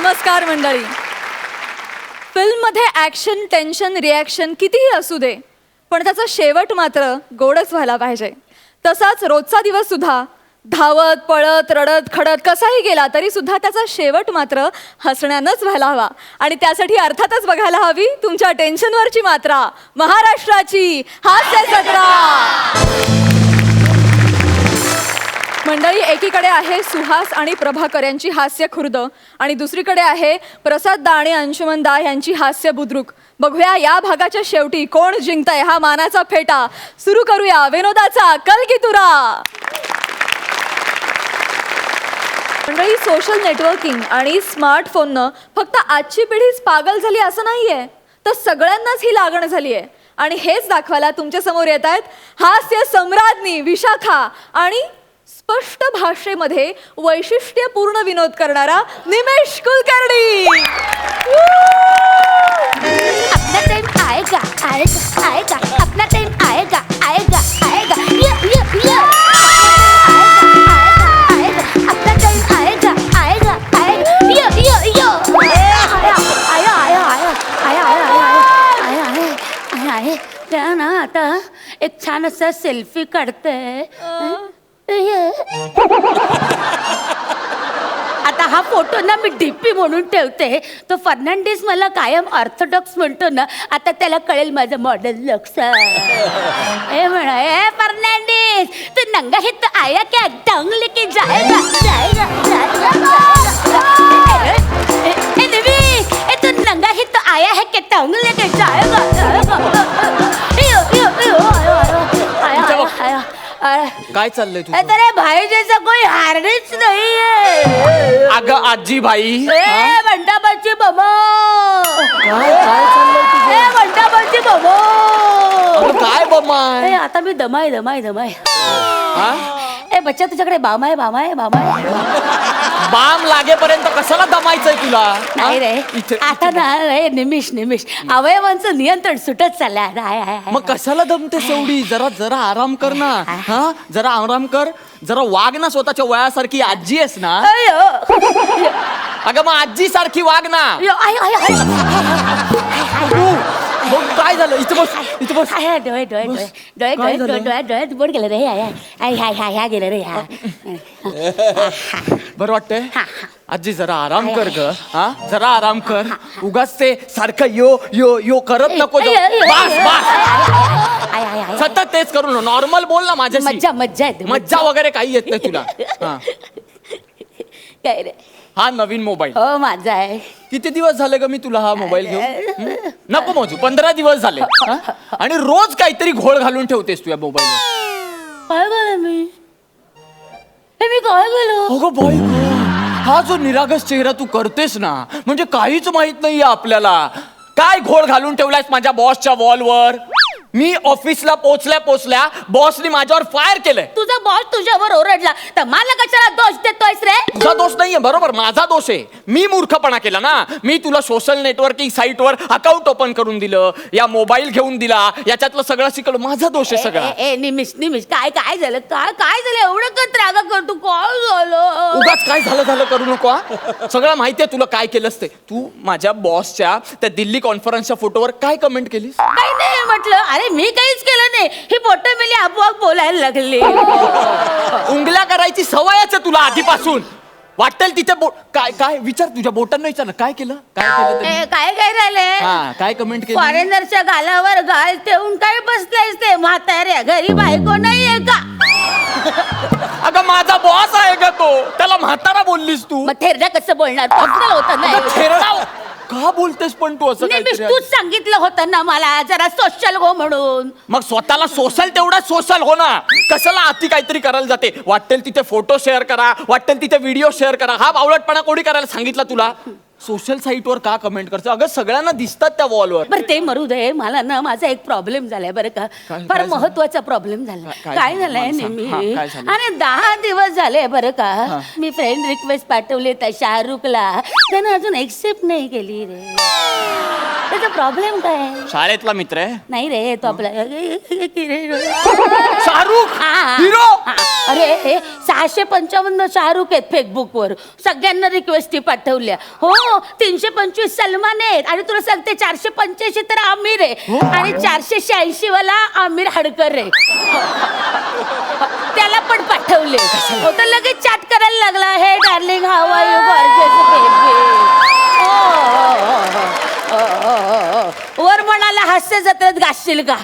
नमस्कार मंडळी. फिल्ममध्ये ॲक्शन, टेन्शन, रिॲक्शन कितीही असू दे, पण त्याचा शेवट मात्र गोडच व्हायला पाहिजे. तसाच रोजचा दिवस सुद्धा धावत पळत रडत खडत कसाही गेला तरी सुद्धा त्याचा शेवट मात्र हसण्यानंच व्हायला हवा. आणि त्यासाठी अर्थातच बघायला हवी तुमच्या टेन्शनवरची मात्रा, महाराष्ट्राची हास्य जत्रा. मंडळी, एकीकडे आहे सुहास आणि प्रभाकर यांची हास्य खुर्द आणि दुसरीकडे आहे प्रसाद दा आणि अंशुमन दा यांची हास्य बुद्रुक. बघूया या भागाच्या शेवटी कोण जिंकतंय हा मानाचा फेटा. सुरू करूया विनोदाचा कलगीतुरा. मंडळी, सोशल नेटवर्किंग आणि स्मार्टफोननं फक्त आजची पिढीच पागल झाली असं नाहीये, तर सगळ्यांनाच ही लागण झाली आहे. आणि हेच दाखवायला तुमच्या समोर येत आहेत हास्य सम्राज्ञी विशाखा आणि स्पष्ट भाषेमध्ये वैशिष्ट्यपूर्ण विनोद करणारा निमेश कुलकर्णी. अपना टाइम आएगा आएगा आएगा, अपना टाइम आएगा आएगा आएगा, ये अपना टाइम आएगा आएगा आएगा, यो आया आया आया आया आया आया आया. त्या ना आता एक छान असा सेल्फी काढते. आता हा फोटो ना मी डीपी म्हणून ठेवते. तो फर्नांडिस मला कायम ऑर्थोडॉक्स म्हणतो ना, आता त्याला कळेल माझं मॉडर्न लुक्स. ए म्हणा, ए फर्नांडिस तू नंगा है तो आया क्या डंग लेके जाएगा जाएगा जाएगा. ए देवी, ए तू नंगा है तो आया है क्या डंग लेके जाएगा जाएगा. काय चाललंय तू? अरे भाई जैसा कोई हार्नेच नहीं है. अगं आजी भाई, ए बंटाबाची बमो. काय काय चाललंय तुझं? ए बंटाबाची बमो. अगं काय बमाय? ए आता मी दमाय दमाय दमाय. हा? ए बच्चा तुझ्याकडे बाम आहे बाम आहे बाम आहे. बाम लागेपर्यंत कशाला दमायचंय तुला? नाही रे, इथे- आता ना रे निमिष निमिष अवयवांचं नियंत्रण सुटत चाललंय. मग कशाला दमते एवढी? जरा जरा आराम कर ना. हा, जरा आराम कर. जरा वाग ना, स्वतःच्या वयासारखी आजी आहेस ना. अगं मग आजी सारखी वाग ना. मग काय झालं? इथं बस, इथं बस. डोळे डोळे डोळे डोळे काय डोळे झालं? डोळे डोळ्यात बोट गेलं रे. ह्या गेलं रे. बरं वाटतंय? आजी जरा आराम कर ग. हा, जरा आराम कर. उगाच ते सारखं यो यो यो करत नको जाऊ. बस बस, सतत तेच करू. नॉर्मल बोल ना माझ्याशी. मज्जा मज्जा येते. मज्जा वगैरे काही येत नाही तुला. हा. काय रे? हा नवीन मोबाईल हो माझा आहे. किती दिवस झाले ग मी तुला हा मोबाईल घेऊन? नको मोजू, 15 दिवस झाले. हा? आणि रोज काहीतरी घोळ घालून ठेवतेस तू या मोबाईल. काय केलं मी? हे मी काय केलं? अगं बाई ग, हा जो निरागस चेहरा तू करतेस ना, म्हणजे काहीच माहित नाहीये आपल्याला. काय घोळ घालून ठेवलायस माझ्या बॉसच्या वॉलवर. मी ऑफिसला पोचल्या बॉसनी माझ्यावर फायर केलंय. तुझा बॉस तुझ्यावर ओरडला तर मला कशाला दोष देतोयस रे? तुझा दोष नाहीये, बरोबर माझा दोष आहे. मी मूर्खपणा केला ना. मी तुला सोशल नेटवर्किंग साईटवर अकाउंट ओपन करून दिलं, या मोबाईल घेऊन दिला, याच्यातलं सगळं शिकलो. माझा दोष आहे सगळा. ए निमिष निमिष काय काय झालं? काय काय झालं? एवढं का त्रागा करतो? काय झालं? उगाच काय झालं करू नको. सगळं माहितीये तुला काय केलंस ते. तू माझ्या बॉसच्या त्या दिल्ली कॉन्फरन्सच्या फोटोवर काय कमेंट केलीस? काही नाही म्हटलं. अरे मी काहीच केलं नाही. ही पोट मिली आपोआप बोलायला लागली. उंगल्या करायची सवयच आहे तुला आधीपासून. वाटेल तिथे काय काय विचार, तुझ्या बोटांना विचार काय केलं, काय केलं ते? काय काय राहिलंय? हा, काय कमेंट केली? फॉरेनरच्या गालावर गाल ठेवून काय बसलायस ते? म्हाताऱ्या घरी बायको नाहीये का? अगं माझा बॉस आहे का तो? त्याला म्हातारा बोललीस तू? मग थेरडा कसं बोलणार? पर्सनल होतं अगं ना. थेरडा का बोलतेस पण तू असं निमिष काहीतरी? तूच सांगितलं होतं ना मला जरा सोशल हो म्हणून. मग स्वतःला सोशल तेवढा सोशल हो ना. कशाला अति काहीतरी करायला जाते? वाटेल तिथे फोटो शेअर करा, वाटेल तिथे व्हिडिओ शेअर करा. हा बावळटपणा कोणी करायला सांगितला तुला? सोशल साईटवर का कमेंट करतो? अगं सगळ्यांना दिसतात त्या वॉलवर. बरं ते मरू दे. मला ना माझा एक प्रॉब्लेम झालाय बरं का. फार महत्वाचा प्रॉब्लेम झाला. काय झालंय नेहमी? आणि 10 दिवस झाले बरं का. मी फ्रेंड रिक्वेस्ट पाठवली त्या शाहरुखला, त्यानं अजून एक्सेप्ट नाही केली रे. त्याचा प्रॉब्लेम काय आहे? शाळेतला मित्र आहे. नाही रे तो आपला शाहरुख हा. हिरो. हा. अरे 655 शाहरुख आहेत फेसबुकवर. सगळ्यांना रिक्वेस्टी पाठवल्या. हो 325 सलमान आहेत आणि तुला सांगते 485 तर आमिर आहे आणि 486 वाला आमिर हडकर आहे. त्याला पण पाठवले. हो तर लगेच चॅट करायला लागला. हे darling how are you gorgeous baby. वर म्हणाला हास्य जत्रेत गाशील का.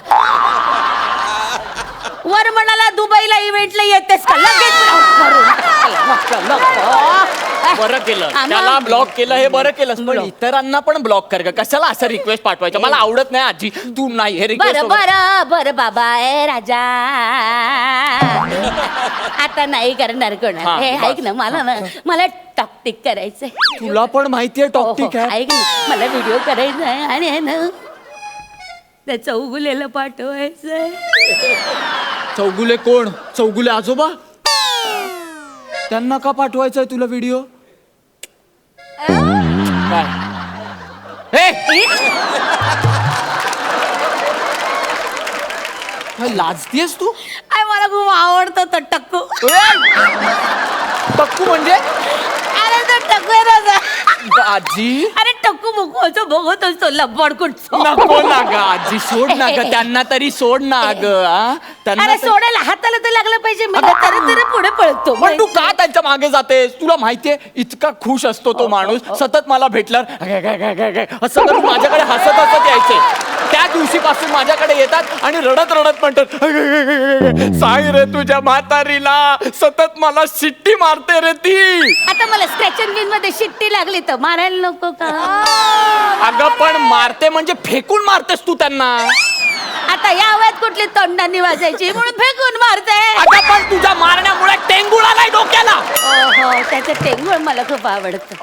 वर म्हणाला दुबईला इव्हेंटला येतेस का. लगेच बरं केलं त्याला ब्लॉक केलं हे बरं केलं. पण इतरांना पण ब्लॉक कर ग. कशाला असं रिक्वेस्ट पाठवायचं. मला आवडत नाही आजी. तू नाही हे रिक्वेस्ट. बरं बरं बरं बाबा ए राजा आता नाही करणार कोणा. हा, हे बस. ऐक ना मला टॉकटिक करायचंय. तुला पण माहितीये टॉपिक आहे. ऐक ना मला व्हिडिओ करायचा आहे आणि आहे ना त्या चौगुलेला पाठवायचंय. चौगुले कोण. चौगुले आजोबा. त्यांना का पाठवायचंय तुला व्हिडिओ. काय लाजतीयस तू. आय मला खूप आवडतो तो टक्कू. टक्कू म्हणजे अरे तो टक्कू आहे ना. आजी अरे टक्कू बघतो बघत असतो लब्बड कुठचं. नको ना ग आजी. सोड ना ग त्यांना तरी सोड ना ग. त्यांना अरे तरी- सोडायला हाताला तर लागलं पाहिजे. मला तरी पुढे पळतो. पण तू का त्यांच्या मागे जातेस. तुला माहितीये इतका खुश असतो तो माणूस. सतत मला भेटल्यावर असं करून माझ्याकडे हसत हसत यायचे. त्या दिवशीपासून माझ्याकडे येतात आणि रडत रडत म्हणतात साई रे तुझ्या म्हातारीला सतत मला शिट्टी मारते रे ती. आता मला स्क्रॅच अँड विन मध्ये शिट्टी लागली तर मारायला नको का. अगं पण मारते म्हणजे फेकून मारतेस तू त्यांना. आता या वयात कुठली तोंडांनी वाजायची म्हणून फेकून मारते. अगं पण तुझ्या मारण्यामुळे टेंगुळ आलाय डोक्याला. ओहो त्याचं टेंगुळ मला खूप आवडतं.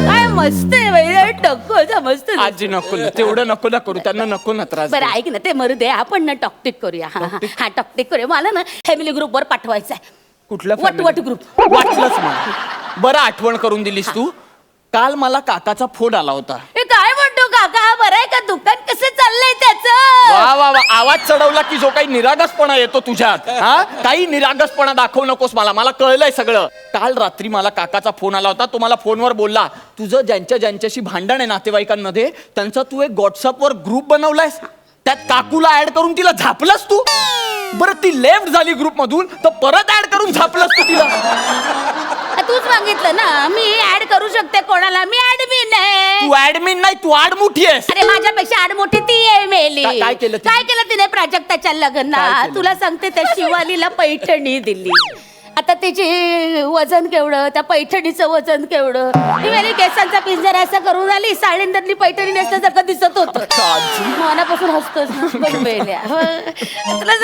काय मस्त आहे बाई टक्कू मस्त. आजी नको ना तेवढं नको ना करू. त्यांना नको ना त्रास बरं देऊ. ऐक ना ते मरू दे. आपण ना टॉकटिक करूया. हा टॉकटिक करूया. मला ना फॅमिली ग्रुपवर पाठवायचं आहे. कुठल्या वट family? ग्रुप. वाटलंच मला. बरं आठवण करून दिलीस तू. काल मला काकाचा फोन आला होता. हे काय म्हणतो काका बरं आहे का. दुकान कसं चाललंय त्याचं. वा वा वा. आवाज चढवला की जो काही निरागसपणा येतो तुझ्यात. हा काही निरागसपणा दाखवू नकोस मला. मला कळलंय सगळं. काल रात्री मला काकाचा फोन आला होता. तो मला फोनवर बोलला तुझं ज्यांच्याशी भांडण आहे नातेवाईकांमध्ये त्यांचा तू एक व्हॉट्सअपवर ग्रुप बनवलायस. त्यात काकूला ऍड करून तिला झापलंस तू. बरं ती लेफ्ट झाली ग्रुप मधून तर परत ऍड करून झापलंस तू तिला. तूच मागितलं ना. मी ऍड करू शकते कोणाला. मी ऍडमिन आहे. तू ऍडमिन नाही तू आडमुठी आहेस. अरे माझ्यापेक्षा आडमोठी ती आहे मेली. काय केलं तिने? काय केलं तिने प्राजक्ताच्या काय लग्नात. केलं? तुला सांगते त्या शिवालीला पैठणी दिली. आता त्याची वजन केवढं. त्या पैठणीचं वजन केवढं. ती मेली केसांचा पिंजरा असा करून आली. साडींदरली पैठणी नेसल्यासारखं दिसत होतं. मनापासून हसतोस ना पण मेल्या. तुला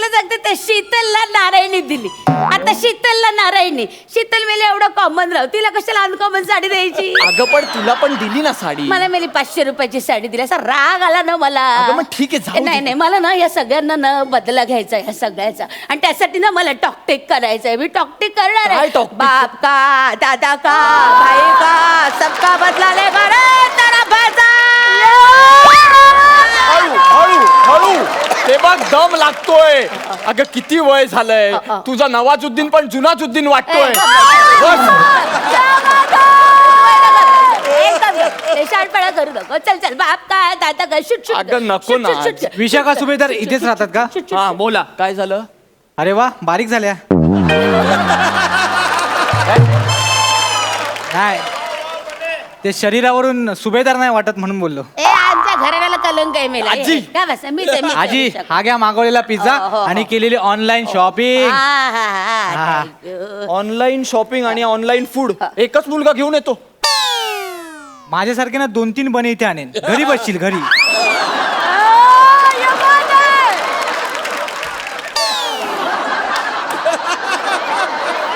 सांगते त्या शीतलला नारायणी दिली. आता शीतलला नारायणी. शीतल मेले एवढं कॉमन राहू. तिला कशाला अनकॉमन साडी द्यायची. अगं पण तुला पण दिली ना साडी. मला मेली 500 रुपयाची साडी दिली. असा राग आला ना मला. अगं मग ठीक आहे जाऊ दे. नाही मला ना या सगळ्यांना ना बदला घ्यायचा या सगळ्याचा. आणि त्यासाठी ना मला टॉकटेक करायचंय. मी टॉकटेक करणार काय आहे. talk-tic? बाप का दादा का भाई का सबका बदला लेगा रे तेरा पैसा. हळू हळू हळू. ते बघ दम लागतोय. अगं किती वय झालंय. तुझा नवाजुद्दीन पण जुनाजुद्दीन वाटतोय. बस. शाळपळा करू नको. चल बाप का दादा का शुट शुट. अगं नको ना. विशाखा सुभेदार इथेच राहतात का. हा बोला काय झालं. अरे वा बारीक झाल्या. नाही ते शरीरावरून सुभेदार नाही वाटत म्हणून बोललो. ए आमच्या घराण्याला कलंक आहे मेला. आजी. का बस मीच आजी हा घ्या मागवलेला पिझ्झा हो, हो, हो. आणि केलेली ऑनलाईन शॉपिंग. ऑनलाईन शॉपिंग आणि ऑनलाईन फूड एकच मुलगा घेऊन येतो. माझ्यासारखे ना 2-3 बने इथे आणेन. घरी बसशील घरी.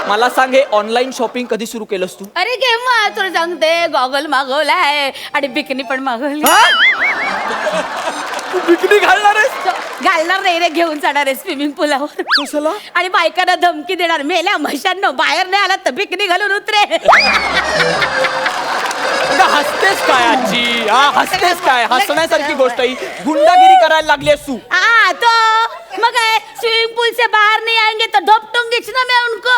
मला सांग हे ऑनलाईन शॉपिंग कधी सुरू केलंस तू. अरे केव्हा तुला सांगते गॉगल मागवलाय आणि बिकनी पण मागवली. तू बिकनी घालणार आहेस. घालणार नाही रे. घेऊन जाणार आहे स्विमिंग पुलावर. कशाला. आणि बायकांना धमकी देणार. मेल्या म्हशांनो बाहेर नाही आला तर बिकनी घालून उतरे. अगं, हसतेस काय आजी. हसतेस काय? हसण्यासारखी गोष्ट ही. गुंडागिरी करायला लागली तू. तो मग स्विमिंग पूल से बाहर नहीं आएंगे तो ढोपटूंगी ना मैं उनको.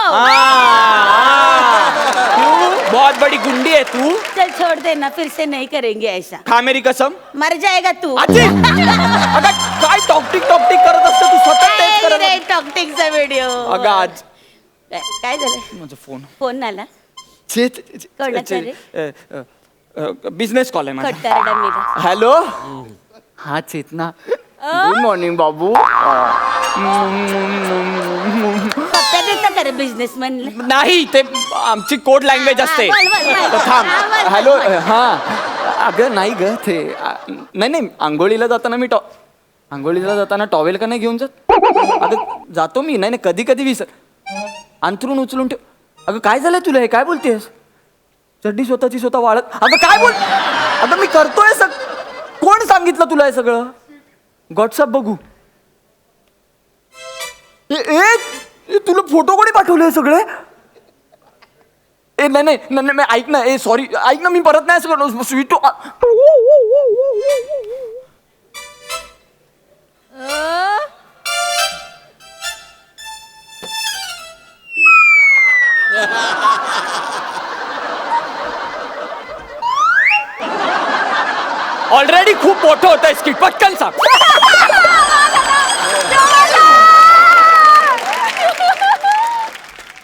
तू बहुत बड़ी गुंडी है तू. चल छोड़ देना, फिर से नहीं करेंगे ऐसा. खा मेरी कसम. मर जाएगा तू. आजी अगं काय टॉकटिक करत असते तू स्वतः तेच करत. टॉकटिकचा व्हिडिओ. अगं आज काय झालं? माझा फोन फोन आला. कोणाचा रे? बिझनेस कॉल आहे माझा. खट्टारडा मेला. हॅलो. हा चेतना. गुड मॉर्निंग बाबू. पप्पा देता का रे बिझनेसमॅन? नाही ते आमची कोड लँग्वेज असते. बोल, बोल, बोल. तर थांब. बोल. हॅलो. हा अगं नाही ग ते नाही आंघोळीला जाताना मी आंघोळीला जाताना टॉवेल का नाही घेऊन जात? अगं जातो मी. नाही कधी कधी विसर. अंथरून उचलून ठेव. अगं काय झालंय तुला? हे काय बोलतेस? चड्डी स्वतःची स्वतः वाळत. अगं काय बोल. अगं मी करतोय कोण सांगितलं तुला हे सगळं? व्हॉट्सअप बघू. तुला फोटो कोणी पाठवले सगळे? नाही ऐक ना. सॉरी ऐक ना, मी परत नाही सगळं स्वीट. ऑलरेडी खूप मोठं होत आहे स्किट. पटकन सांग.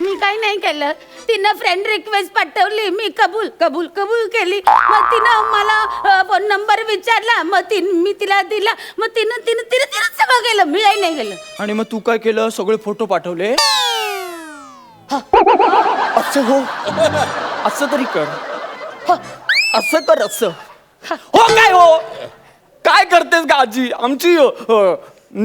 मी काही नाही केलं. तिनं फ्रेंड रिक्वेस्ट पाठवली, मी कबूल कबूल कबूल केली. मग तिनं मला फोन नंबर विचारला, मग मी तिला दिला. मग तिनं सगळं केलं, मी काही नाही केलं. आणि मग तू काय केलं? सगळे फोटो पाठवले. असं हो. असं तरी कर. असं कर. असं हो. काय हो काय करतेस का आजी? आमची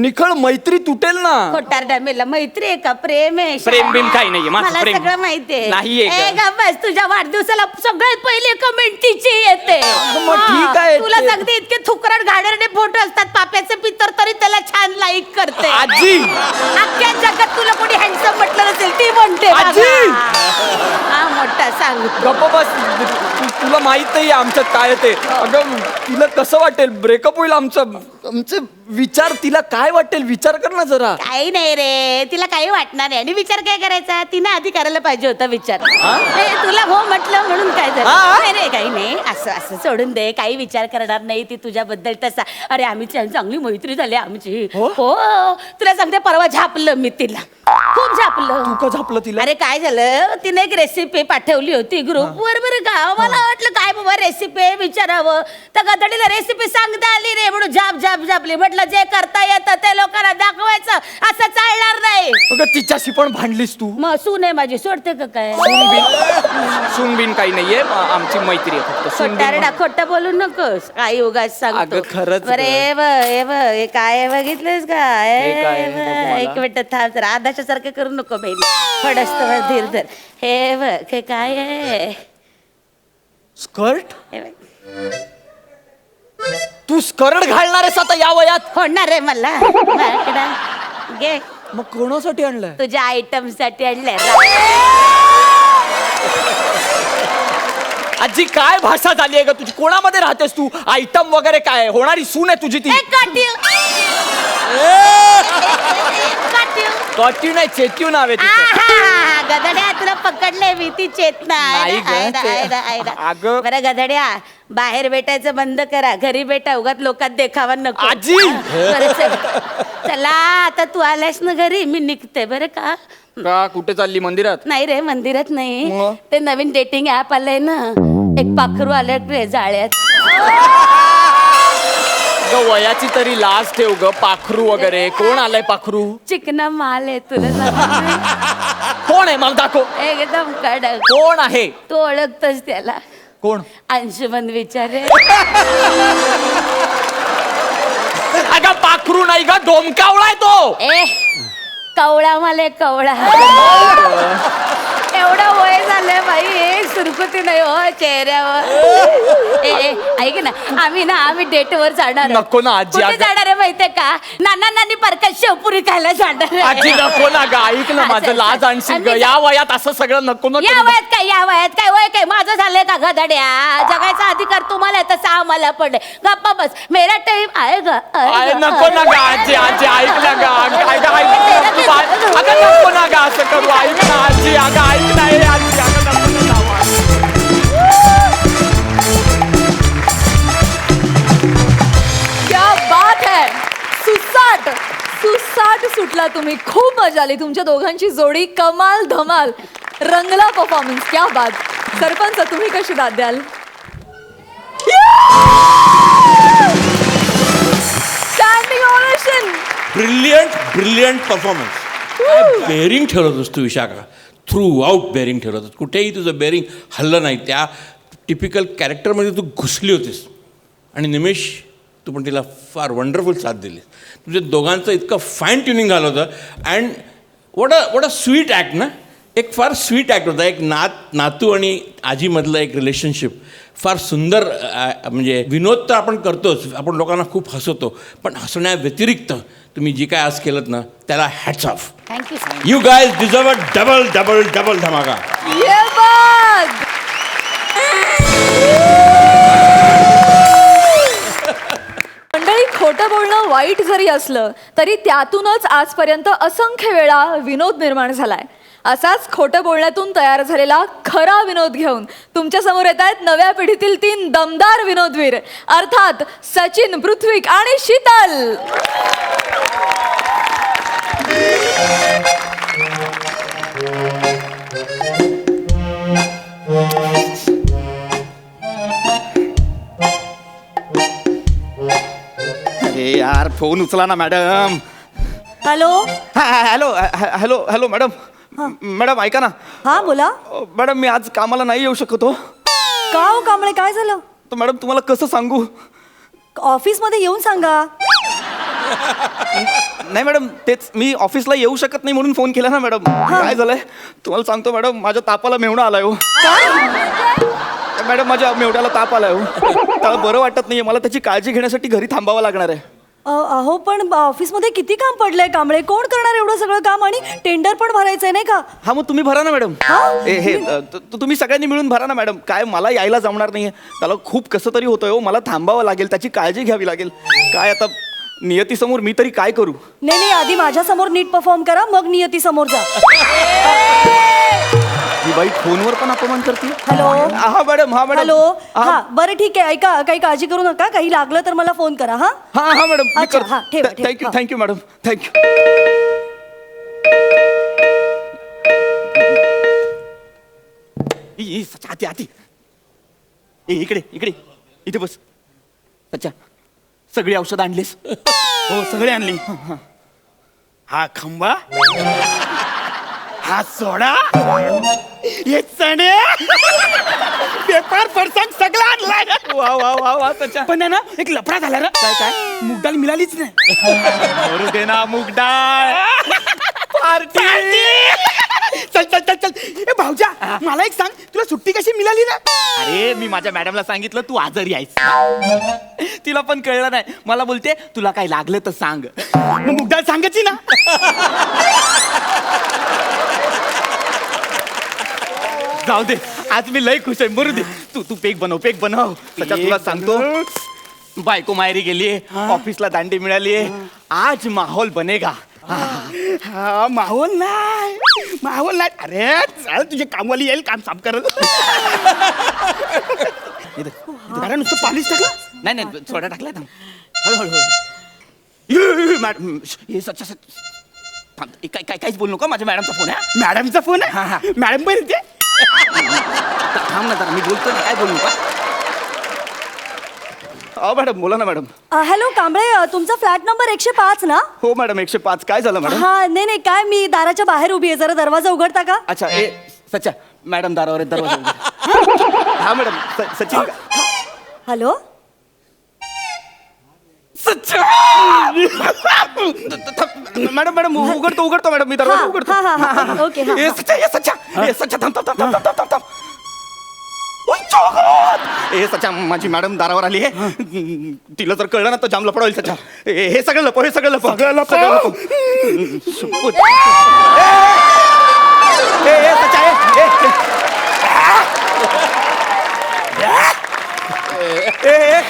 निखळ मैत्री तुटेल ना. खोटारडा मेला. मैत्री आहे का? प्रेम आहे. प्रेम बिम काही नाहीये. माझं मला प्रेम सगळं माहितीये. नाहीये का? ए ग बस, तुझ्या वाढदिवसाला सगळ्यात पहिले कमेंट तिची येते. मग ठीक आहे. तुला सांगते, इतके थुकरट घाणेरडे फोटो असतात पाप्याचे पितर, तरी त्याला छान लाईक करते आजी. अख्ख्या जगात तुला कोणी हँडसम म्हटलं नसेल, ती म्हणते आजी. हा मोठा सांग. गप्प बस. तुला माहित नाही आमच्यात काय ते. अगं तिला कसं वाटेल? ब्रेकअप होईल आमचे विचार. तिला काय वाटेल विचार कर ना जरा. काही नाही रे, तिला काही वाटणार नाही. आणि विचार काय करायचा? तिनं आधी करायला पाहिजे होता विचार. तुला हो म्हटलं म्हणून काय झालं? नाही रे, काही नाही. असं सोडून दे. काही विचार करणार नाही ती तुझ्याबद्दल तसा. अरे आम्ही चांगली मैत्री झाली आमची. हो तुला सांगते, परवा झापलं मी तिला. खूप झापलं. तू का झापलं तिला? अरे काय झालं, तिने एक रेसिपी पाठवली होती ग्रुपवर. बरं का, मला वाटलं काय बाबा रेसिपी विचारावं. तर गधडीला रेसिपी सांगता आली रे, म्हणून झापली. म्हटलं जे करता येतं ते लोकांना दाखवायचं, असं चालणार नाही. अगं तिच्याशी पण भांडलीस तू? मग सून आहे माझी, सोडते का काय? सूनबीन काही नाहीये. आमची मैत्री आहे फक्त. खोटारडा, खोटं बोलू नकोस. काही उगाच सांगतो. अगं खरंच. बरे हे काय बघितलंस का? एक मिनिट थांब जरा. आदाच्या सारखं करू नको बहिणी. फडस्त धीर धर. हे बघ, हे काय आहे? स्कर्ट. हे बघ. तू स्कर्ट घालणार आहेस आता या वयात? होणार आहे मला. माझ्याकडं घे. मग कोणासाठी आणलंय? तुझ्या आयटम साठी आणलंय. आजी काय भाषा झाली आहे ग तुझी? कोणामध्ये राहतेस तू? आयटम वगैरे काय? होणारी सून आहे तुझी ती? कॉट्यू नाही, चेट्यू नाव आहे तिचं. गधड्या, तुला पकडले मी. ती चेतना नाही ग. अगं. बरं गधड्या, बाहेर भेटायचं बंद करा. घरी भेटा, उगाच लोकात देखावा नको. आजी. बरं चला आता तू आलास ना घरी, मी निघते बरं का. का कुठे चालली? मंदिरात? नाही रे, मंदिरात नाही. मग? ते नवीन डेटिंग ऍप आलंय ना, एक पाखरू आलंय रे जाळ्यात. वयाची तरी लाज ठेव ग. पाखरू वगैरे कोण आलंय? पाखरू चिकना माल आहे तुला सांगते. कोण आहे? मला दाखव. एकदम कडक. कोण आहे? तू ओळखतोस त्याला? कोण? अंशुमन विचारे. अगं पाखरू नाही ग, डोमकावळा आहे तो. ए कवळा मला कवळा. एवढं वय झालंय बाई, एक सुरकुती नाही हो चेहऱ्यावर. ए ऐक ना, आम्ही डेटवर जाणार आहोत. नको ना आजी, कुठे अगं. जाणार आहे माहितीये का? नानी परकत शेवपुरी खायला जाणार आहे. आजी नको ना ग, ऐक ना माझं, असं, लाज असं. आणशील ग. आम्ही या वयात असं सगळं नको ना या करू. वयात काय वय काय माझं झालंय का गधड्या? जगायचा अधिकार तुम्हाला आहे, तसा आम्हाला पण आहे. गप्पा बस, मेरा टाइम आएगा. आय, नको ना ग आजी, आजी ऐक ना ग. अगं नको ना ग असं करू. ऐक ना आजी, अगं ऐक ना. ए आजी, अगं नको ना जाऊ. क्या बात है. सुसाट सुटला तुम्ही. खूप मजा आली. तुमच्या दोघांची जोडी कमाल धमाल. रंगला परफॉर्मन्स. क्या बात. सरपंच, तुम्ही कशी दाद द्याल? Standing ovation. Brilliant performance. Bearing ठेवत होस तू विशाखा, थ्रू आउट बेरिंग ठेवत होत. कुठेही तुझं बेरिंग हल्लं नाही. त्या टिपिकल कॅरेक्टरमध्ये तू घुसली होतीस. आणि निमेश, तू पण तिला फार वंडरफुल साथ दिली. तुझ्या दोघांचं इतकं फाईन ट्युनिंग झालं होतं. And what a sweet act ना. एक फार स्वीट ॲक्ट होता. एक नातू आणि आजीमधलं एक रिलेशनशिप फार सुंदर. म्हणजे विनोद तर आपण करतोच, आपण लोकांना खूप हसवतो, पण हसण्या व्यतिरिक्त तुम्ही जी काय आज केलं ना, त्याला hats off. Thank you. You guys deserve a double double double धमाका. ये बघ. मंडळी, खोटं बोलणं वाईट जरी असलं तरी त्यातूनच आजपर्यंत असंख्य वेळा विनोद निर्माण झालाय. असाच खोटं बोलण्यातून तयार झालेला खरा विनोद घेऊन तुमच्या समोर येत आहेत नव्या पिढीतील 3 दमदार विनोदवीर, अर्थात सचिन, पृथ्वीक आणि शीतल. अरे यार, फोन उचला ना madam. Hello. Hello hello hello madam. Madam ऐका ना. हा बोला. मॅडम, मी आज कामाला नाही येऊ शकत हो. का हो कांबळे, काय झालं? तर मॅडम, तुम्हाला कसं सांगू? ऑफिसमध्ये येऊन सांगा. नाही मॅडम, तेच मी ऑफिसला येऊ शकत नाही म्हणून फोन केला ना मॅडम. काय झालंय तुम्हाला सांगतो मॅडम, माझ्या तापाला मेवणा आलाय हो. मॅडम, माझ्या मेवड्याला ताप आलाय हो. त्याला बरं वाटत नाहीये. मला त्याची काळजी घेण्यासाठी घरी थांबावं लागणार आहे. अहो पण ऑफिसमध्ये किती काम पडलंय कांबळे, कोण करणार एवढं सगळं काम? आणि टेंडर पण भरायचंय नाही का? हा, मग तुम्ही भरा ना मॅडम. हे तुम्ही सगळ्यांनी मिळून भरा ना मॅडम. काय मला यायला जमणार नाहीये. त्याला खूप कसं तरी होतंय हो. मला थांबावं लागेल, त्याची काळजी घ्यावी लागेल. काय आता नियतीसमोर मी तरी काय करू? नाही, आधी माझ्या समोर नीट परफॉर्म करा, मग नियती समोर जा. ही बाई फोनवर पण अपमान करते. हॅलो. हा मॅडम. हा मॅडम. हॅलो. हा हा बरं ठीक आहे. ऐका, काही काळजी करू नका. काही लागलं तर मला फोन करा. हा हा हा मॅडम, मी अच्छा, करतो. हा, ठेवा, ठेवा. थँक्यू हा. Thank you madam, thank you. हाती हाती. इकडे इकडे इथे बस. अच्छा, सगळी औषधं आणलीस? हो, सगळे आणली. हा खंबा, हा सोडा, हे चणे, पेपर फरसाण सगळं आणलाय. वा वा वा वा. अच्छा, पण ना एक लफडा झाला ना. काय काय? मूगडाळ मिळालीच नाही. करू दे ना मूग डाळ. पार्टी. चल चल चल चल. ए भाऊजा, मला एक सांग, तुला सुट्टी कशी मिळाली ना? अरे, मी माझ्या मॅडमला सांगितलं तू आजारी आहेस. तिला पण कळलं नाही. मला बोलते तुला काय लागलं तर सांग. मग मूगडाळ सांगायची ना. जाऊ दे, आज मी लय खुश आहे. मरू दे. तू पेक बनव. सध्या तुला सांगतो, बायको माहेरी गेलीये, ऑफिसला दांडी मिळालीये. आज माहोल बनेगा. हा, माहोल नाही. अरे चल, तुझे कामवाली येईल, काम साफ करत. अरे नुसतं पाणीच टाकलं. नाही सोडा टाकलाय. हळूहळू. मॅडम, हे सच्चा काय काहीच बोलू नका. माझ्या मॅडमचा फोन आहे. मॅडमचा फोन हा, हा. आहे. मॅडम पण येते. थांब ना जरा, मी बोलतो ना. काय बोलू नका. मॅडम बोला ना मॅडम. हॅलो कांबळे, तुमचा फ्लॅट नंबर 105 ना? हो मॅडम, 105. काय झालं मॅडम? हा नाही, काय मी दाराच्या बाहेर उभी आहे, जरा दरवाजा उघडता का? अच्छा, सच्चा मॅडम दारावर आहेत, दरवाजा उघडा. हा madam, Sachin. Hello. Madam madam उघडतो मॅडम मी दरवाजा हा, उघडतो हा, हा, हा, ओके, हा, ए, सच्चा ए, सच्चा ए, सच्चा थांब थांब थांब थांब थांब थांब ओय, चौघात! ए सच्चा माझी मॅडम दारावर आली आहे तिला जर कळलं ना तर जाम लपड होईल सच्चा हे सगळं लपव हे सगळं लपव सगळं लपव सुपूत. ए, सच्चा ए.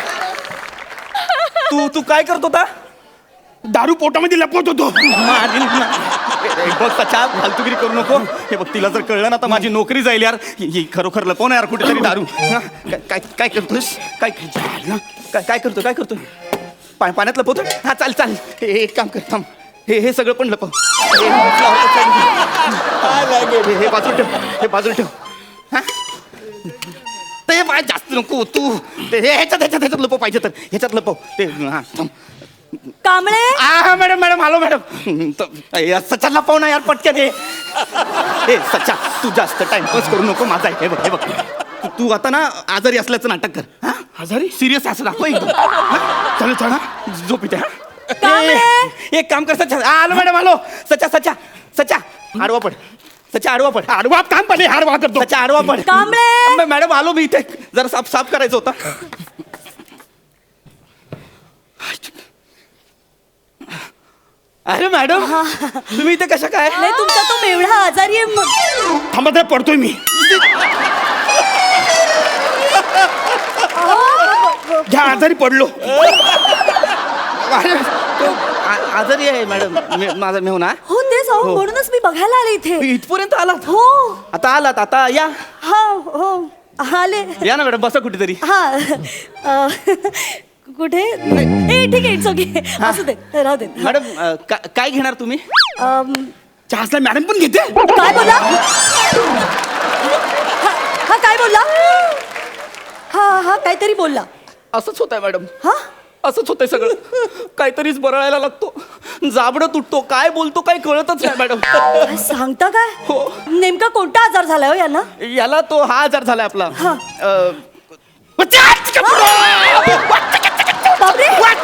तू काय करत होता दारू पोटामध्ये लपवत होतो मारील ना. ए, बघ सच्चा फालतुगिरी करू नको हे बघ तिला जर कळलं ना तर माझी नोकरी जाईल यार ही खरोखर लपव ना यार कुठेतरी दारू हा? काय काय करतोस काय काय करतोय पाण्यात लपवतो हा चाल एक काम कर थांब हे सगळं पण लपव हे बाजूला ठेव हा? ते बाय जास्त नको तू ते ह्याच्यात लपव पाहिजे तर ह्याच्यात लपव ते हा थांब कांबळे हा मॅडम हॅलो मॅडम सच्चा लपव ना यार पटकन हे सच्चा तू जास्त टाइमपास करू नको माझा हे बघ तू आता ना आजारी असल्याचं नाटक कर हा? आजारी सिरियस असं दाखव एकदम हा? चल चल हा झोप इथे कांबळे! एक काम कर सच्चा आलो मॅडम आलो सच्चा आडवा पड सच्चा आडवा पड आडवा काम पडे आडवा करतो सच्चा आडवा पड कांबळे! मॅडम आलो मी इथे जरा साफ करायचं होता अरे मॅडम तुम्ही इथे कशा काय नाही तुमचा तो मेवढा आजारी आहे मग. थांबत आहे, पडतोय मी घ्या आजारी पडलो अरे, तो आजारी आहे मॅडम माझा मेहुणा हो तेच अहो म्हणूनच मी बघायला आले इथे इथपर्यंत आलात हो आता आलात आता या हा हो आले या ना मॅडम बसा कुठेतरी हा कुठे ए ठीक आहे इट्स ओके असू दे राहू दे मॅडम काय घेणार तुम्ही चहासला मॅडम पण घेते काय बोला हा काय बोलला हा काहीतरी बोलला असंच होत आहे मॅडम हा असंच होतंय सगळं काहीतरीच बरळायला लागतो जाबडं तुटतो काय बोलतो काय कळतच नाही मॅडम काय सांगता काय हो. नेमका कोणता आजार झालाय हो यांना याला तो हा आजार झालाय आपला हा. अ, बापरे काय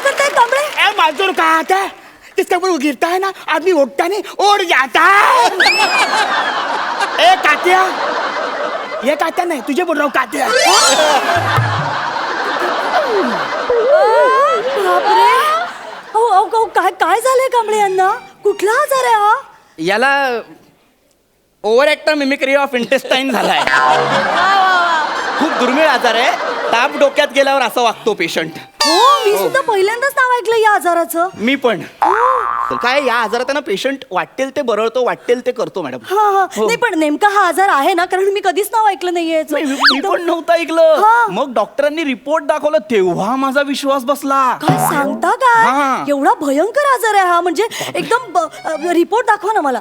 करताय कांबळे माजूर का आता है जिसका वो गिरता है ना आदमी उठता नहीं उड़ जाता है ए कातिया ये कात्या नहीं तुझे बोल रहा हूँ कातिया बापरे अहो काय झालंय कांबळे यांना कुठला आजार आहे हा याला over actor mimicry of intestine झालाय खूप दुर्मिळ आजार आहे ताप डोक्यात गेल्यावर असं वागतो पेशंट हो मी सुद्धा पहिल्यांदाच नाव ऐकलं या आजाराचं मी पण तर काय या आजारात आहे ना पेशंट वाटेल ते बरळतो वाटेल ते करतो मॅडम हा नाही पण नेमका हा आजार आहे ना कारण मी कधीच नाव ऐकलं नाहीये याचं. मी पण नव्हतं हा. ऐकलं मग डॉक्टरांनी रिपोर्ट दाखवला तेव्हा माझा विश्वास बसला काय सांगता हा. काय एवढा भयंकर आजार आहे हा म्हणजे एकदम रिपोर्ट दाखवा ना मला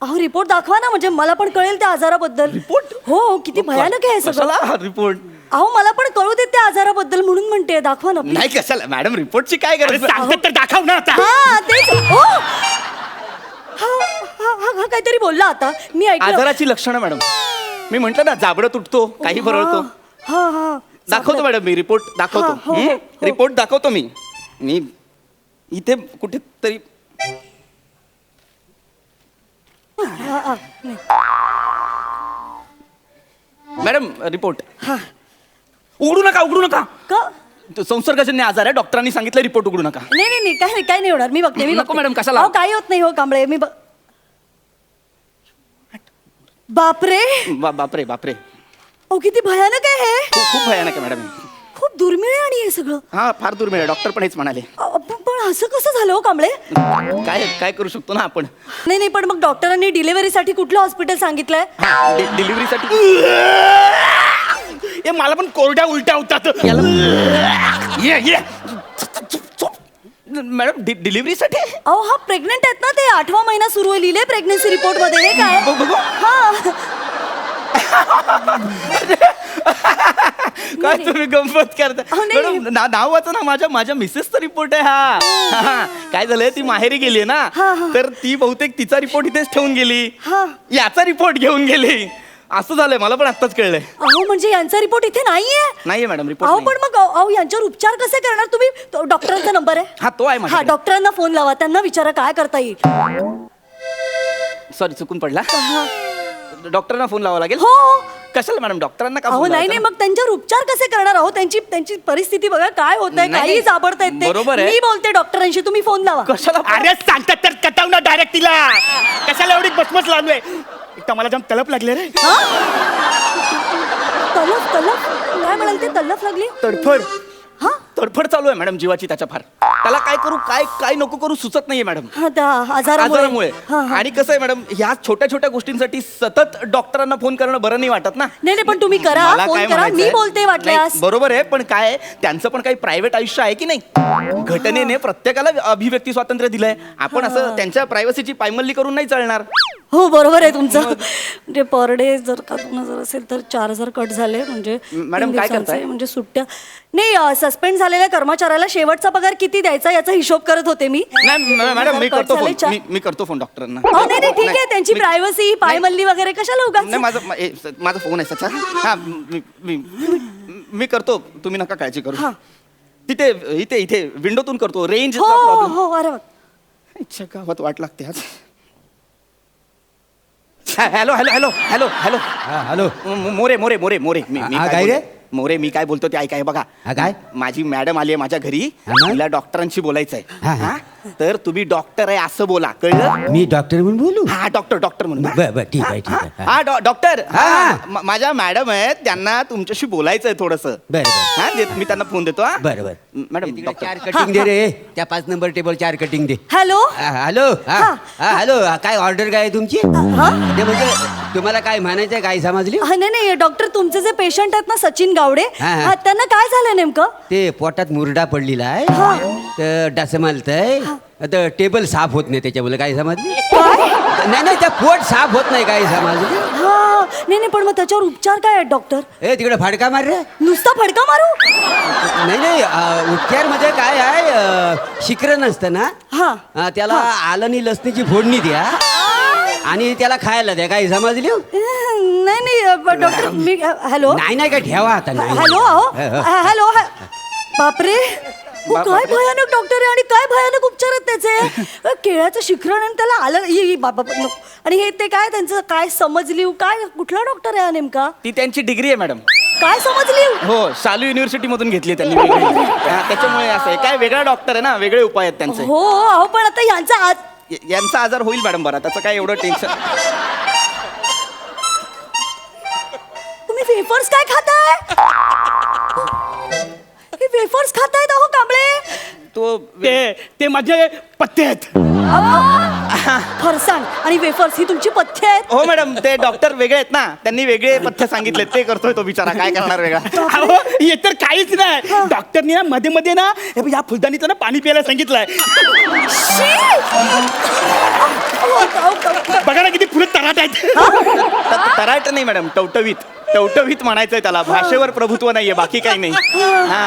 अहो रिपोर्ट दाखवा ना म्हणजे मला पण कळेल त्या आजाराबद्दल रिपोर्ट? हो किती भयानक आहे हे सगळं कशाला हा रिपोर्ट अहो मला पण कळू देत त्या आजाराबद्दल म्हणून म्हणते दाखवा ना please. नाही कशाला मॅडम रिपोर्टची काय गरज सांगतात तर दाखव ना आता हा तेच हो हा काहीतरी बोलला आता मी ऐकलं आजाराची लक्षणं मॅडम मी म्हंटल ना जाबडं तुटतो काही बरळतो हा दाखवतो मॅडम मी रिपोर्ट हा, दाखवतो हो, हो, हो. रिपोर्ट दाखवतो मी इथे कुठेतरी नाही. मॅडम रिपोर्ट उघडू नका का तो संसर्गजन्य आजार आहे डॉक्टरांनी सांगितलं रिपोर्ट उघडू नका नाही काय नाही होणार मी बघते नको मॅडम, कशाला? अहो, काही होत नाही हो कांबळे बापरे बापरे अहो किती भयानक आहे हे खूप भयानक आहे मॅडम खूप दुर्मिळ आहे आणि हे सगळं हा फार दुर्मिळ आहे डॉक्टर पण हेच म्हणाले पण असं कसं झालं हो कांबळे काय करू शकतो ना आपण नाही पण मग डॉक्टरांनी डिलिव्हरीसाठी कुठलं हॉस्पिटल सांगितलंय डिलिव्हरीसाठी ये मला पण कोरड्या उलट्या होतात ये मॅडम डिलिव्हरीसाठी अहो हा प्रेग्नेंट आहेत ना ते 8वा महिना सुरू आहे लिहिले प्रेग्नन्सी रिपोर्ट मध्ये हे काय बघू. हा काय तुम्ही गंमत करता अहो, नाही. मॅडम नाव वाचा ना माझ्या मिसेसचा रिपोर्ट आहे हा काय झालंय ती माहेरी गेली ना हा. तर ती बहुतेक तिचा रिपोर्ट इथेच ठेवून गेली हा. याचा रिपोर्ट घेऊन गेली असं झालंय मला पण आत्ताच कळलंय. अहो म्हणजे यांचा रिपोर्ट इथे नाहीये. नाहीये मॅडम अहो रिपोर्ट. पण मग अहो यांच्यावर उपचार कसे करणार तुम्ही? डॉक्टरांचा नंबर आहे? हा तो आहे हा माझ्याकडे. डॉक्टरांना फोन लावा, त्यांना विचारा काय करता येईल. सॉरी चुकून पडला. डॉक्टरांना फोन लावा लागेल. हो. कशाला मॅडम डॉक्टरांना का अहो phone नाही लावायचा? मग त्यांच्यावर उपचार कसे करणार? अहो त्यांची परिस्थिती बघा काय होत आहे, नाही, काही नाही. सापडतायत ते. बरोबर आहे. मी बोलते डॉक्टरांशी, तुम्ही फोन लावा. कशाला अरे सांगतात तर कटाव ना डायरेक्ट तिला. कशाला एवढी बसमस लागलोय? एक तर मला जाम तलप लागले रे. तलफ तलफ काय म्हणाल ते? तलफ लागली? तडफड. हा तडफड चालू आहे मॅडम जीवाची त्याच्या फार. त्याला काय करू काय नको करू सुचत नाहीये मॅडम. हा त्या आजारामुळे. हा, हा. आणि कसं आहे मॅडम ह्या छोट्या छोट्या गोष्टींसाठी सतत डॉक्टरांना फोन करणं बरं नाही वाटत ना. नाही पण तुम्ही करा, मला फोन काय करा, म्हणायचंय? मी बोलते वाटल्यास. नाही, बरोबर आहे पण काय आहे, त्यांचं पण काही प्रायव्हेट आयुष्य आहे की नाही. घटनेने प्रत्येकाला अभिव्यक्ती स्वातंत्र्य दिलंय. आपण असं त्यांच्या प्रायव्हसीची पायमल्ली करून नाही चालणार. हो बरोबर आहे तुमचं. म्हणजे पर डे जर का 2000 असेल तर 4000 कट झाले म्हणजे मॅडम, 3 काय दिवसांचे, करताय? म्हणजे सुट्ट्या नाही. सस्पेंड झालेल्या कर्मचाऱ्याला शेवटचा पगार किती द्यायचा याचा हिशोब करत होते मी. नाही मॅडम मी कट करतो झाले फोन. मी करतो फोन डॉक्टरांना. अहो, नाही नाही ठीक आहे, त्यांची मी- प्रायव्हसी पायमल्ली वगैरे कशाला नाही उगाच. माझा फोन आहे सचा. हा मी करतो, तुम्ही नका काळजी करू. हा. तिथे इथे इथे विंडोतून करतो. रेंज हो हो प्रॉब्लेम. हो अरे वा. इच्छा गावात वाट लागते आज. Hello hello hello hello hello hello More More More More मी हा, काय काय रे? बोलतो- मोरे मी काय बोलतो ते ऐकाय बघा. हा, काय? माझी मॅडम आली आहे माझ्या घरी. हा, मग? तिला डॉक्टरांशी बोलायचंय. हा, हा. हा? तर तुम्ही डॉक्टर आहे असं बोला, कळलं? मी डॉक्टर म्हणून बोलू हा डॉक्टर म्हणून. बर ठीक आहे ठीक आहे हा डॉक्टर. हा. हा, माझ्या मॅडम आहेत, त्यांना तुमच्याशी बोलायचंय थोडस. बर बर हा मी त्यांना फोन देतो. हा बर बर मॅडम चार डॉक्टर. कटिंग दे रे. त्या 5 नंबर टेबल 4 कटिंग दे. हॅलो हॅलो हा हॅलो काय ऑर्डर काय आहे तुमची? ते म्हणजे तुम्हाला काय म्हणायचं काय समजली? हा, नाही नाही डॉक्टर तुमचे जे पेशंट आहेत ना सचिन गावडे, हा, हा. हा, त्यांना काय झालं नेमकं? ते पोटात मुरडा पडलेला आहे हा. तर डास मालतंय तर टेबल साफ होत नाही त्याच्यामुळे काय समजली? नाही नाही त्या पोट साफ होत नाही काय समजली? हा नाही पण मग त्याच्यावर उपचार काय आहेत डॉक्टर? ए तिकडे फाडका मार रे. नुसता फडका मारू? नाही उपचार मध्ये काय आहे शिकरण असतं ना. हा. त्याला आलं आणि लसणीची फोडणी द्या आणि त्याला खायला द्या काय समजली? नाही डॉक्टर मी हॅलो नाही काय ठेवा आता नाही. हॅलो हॅलो बापरे काय भयानक डॉक्टर आहे आणि काय भयानक उपचार आहेत त्याचे. केळ्याचं शिखरण आणि त्याला आलं बाबा नको. आणि हे ते काय त्यांचं काय समजलीव काय कुठला डॉक्टर आहे हा नेमका? ती त्यांची डिग्री आहे मॅडम. काय समजलीव? हो शालू युनिव्हर्सिटी मधून घेतली त्यांनी वेगळी. हा, त्याच्यामुळे असं आहे. काय वेगळा डॉक्टर आहे ना, वेगळे उपाय आहेत त्यांचे. हो अहो पण आता यांचा आज यांचा आजार होईल मॅडम बरा, त्याचं काय एवढं टेन्शन. तुम्ही वेफर्स काय खाताय? हे वेफर्स खातायत अहो कांबळे. तो ते माझे पत्ते आहेत. फरसाण आणि वेफर्स ही तुमची पथ्य आहेत? हो मॅडम ते डॉक्टर वेगळे आहेत ना, त्यांनी वेगळे पथ्य सांगितले ते करतोय तो बिचारा, काय करणार वेगळा. अहो हे तर काहीच नाही. डॉक्टरनी ना मध्ये मध्ये ना हे बघ, या फुलदाणीचं ना पाणी प्यायला सांगितलंय. बघा ना किती फुलं तराट आहेत. तराट नाही मॅडम, टवटवीत म्हणायचंय त्याला. भाषेवर प्रभुत्व नाहीये, बाकी काही नाही. हा